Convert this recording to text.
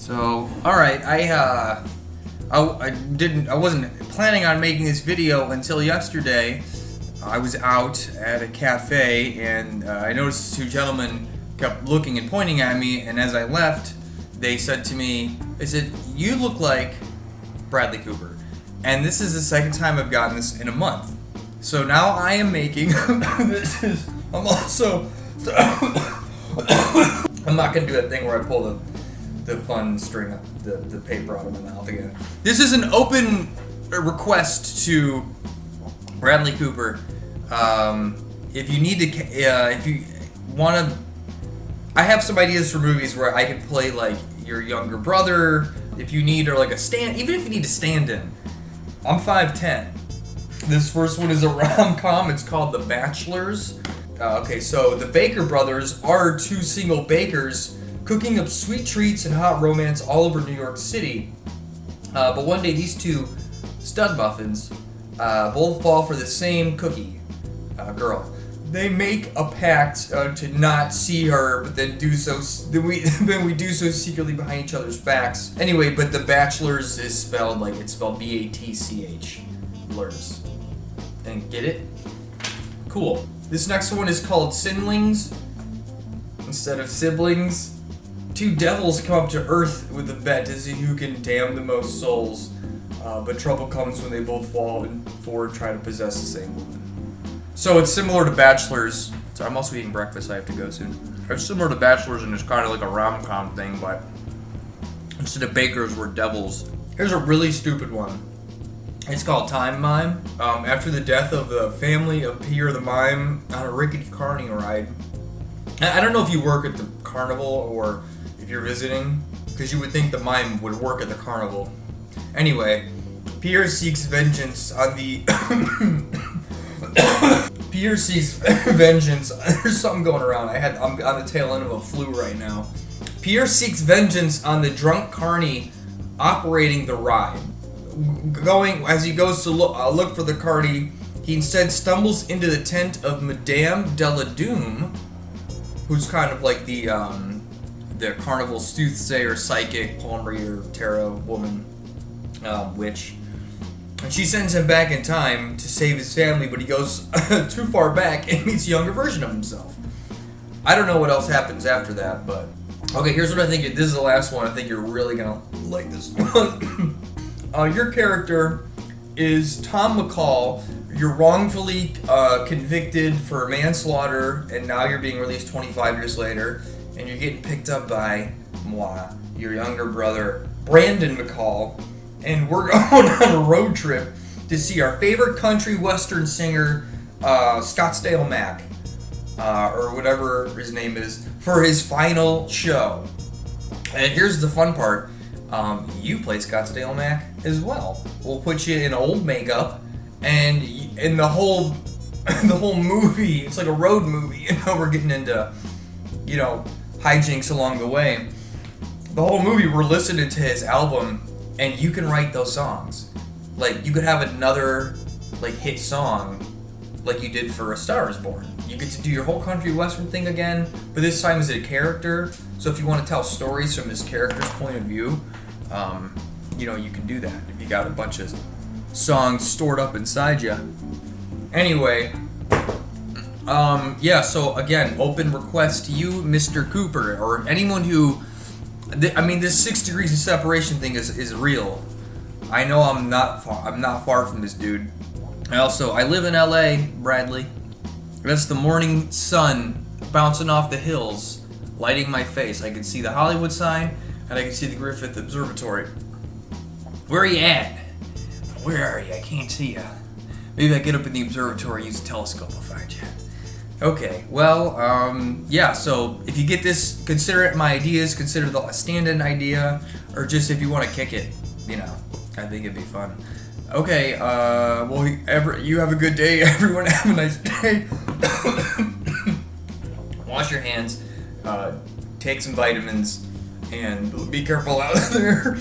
So, all right, I wasn't planning on making this video until yesterday. I was out at a cafe and I noticed two gentlemen kept looking and pointing at me, and as I left, they said to me, they said, "You look like Bradley Cooper." And this is the second time I've gotten this in a month. So now I am making I'm not gonna do that thing where I pull the fun string up the paper out of my mouth again. This is an open request to Bradley Cooper. If you need to, if you want to, I have some ideas for movies where I could play like your younger brother. If you need, or like a stand, even if you need a stand-in. I'm 5'10". This first one is a rom-com. It's called The Bachelors. Okay, so the Baker brothers are two single bakers cooking up sweet treats and hot romance all over New York City. But one day these two stud muffins both fall for the same cookie girl. They make a pact to not see her, but then we do so secretly behind each other's backs. Anyway, but The Bachelors is spelled like it's spelled B-A-T-C-H. Lurs. And get it? Cool. This next one is called Sinlings instead of Siblings. Two devils come up to Earth with a bet to see who can damn the most souls. But trouble comes when they both fall and try to possess the same woman. So it's similar to Bachelors. So I'm also eating breakfast. I have to go soon. It's similar to Bachelors and it's kind of like a rom-com thing, but instead of bakers, we're devils. Here's a really stupid one. It's called Time Mime. After the death of the family of Peter the Mime on a rickety carny ride. I don't know if you work at the carnival or if you're visiting, because you would think the mime would work at the carnival. Anyway, Pierre seeks vengeance on the... Pierre seeks vengeance... There's something going around. I'm on the tail end of a flu right now. Pierre seeks vengeance on the drunk carny operating the ride. As he goes to look for the carny, he instead stumbles into the tent of Madame de la Doom, who's kind of like the carnival soothsayer, psychic, palm reader, tarot woman, witch. And she sends him back in time to save his family, but he goes too far back and meets a younger version of himself. I don't know what else happens after that, but... Okay, here's what I think. This is the last one. I think you're really gonna like this one. Your character is Tom McCall. You're wrongfully convicted for manslaughter, and now you're being released 25 years later, and you're getting picked up by moi, your younger brother, Brandon McCall, and we're going on a road trip to see our favorite country western singer, Scottsdale Mac, or whatever his name is, for his final show. And here's the fun part. You play Scottsdale Mac as well. We'll put you in old makeup, and in the whole movie, it's like a road movie. You know, we're getting into, hijinks along the way. The whole movie, we're listening to his album, and you can write those songs. Like, you could have another, hit song, like you did for A Star Is Born. You get to do your whole country western thing again, but this time as a character. So if you want to tell stories from this character's point of view, you can do that if you got a bunch of songs stored up inside you. Anyway, so again, open request to you, Mr. Cooper, or anyone who... this 6 degrees of separation thing is real. I know I'm not far from this dude. I live in LA, Bradley. That's the morning sun bouncing off the hills, lighting my face. I can see the Hollywood sign, and I can see the Griffith Observatory. Where are you at? Where are you? I can't see you. Maybe I get up in the observatory, use a telescope, I'll find you. Okay, well, so if you get this, consider it my ideas, consider the stand-in idea, or just if you want to kick it, I think it'd be fun. Okay, you have a good day, everyone have a nice day. Wash your hands, take some vitamins, and be careful out there.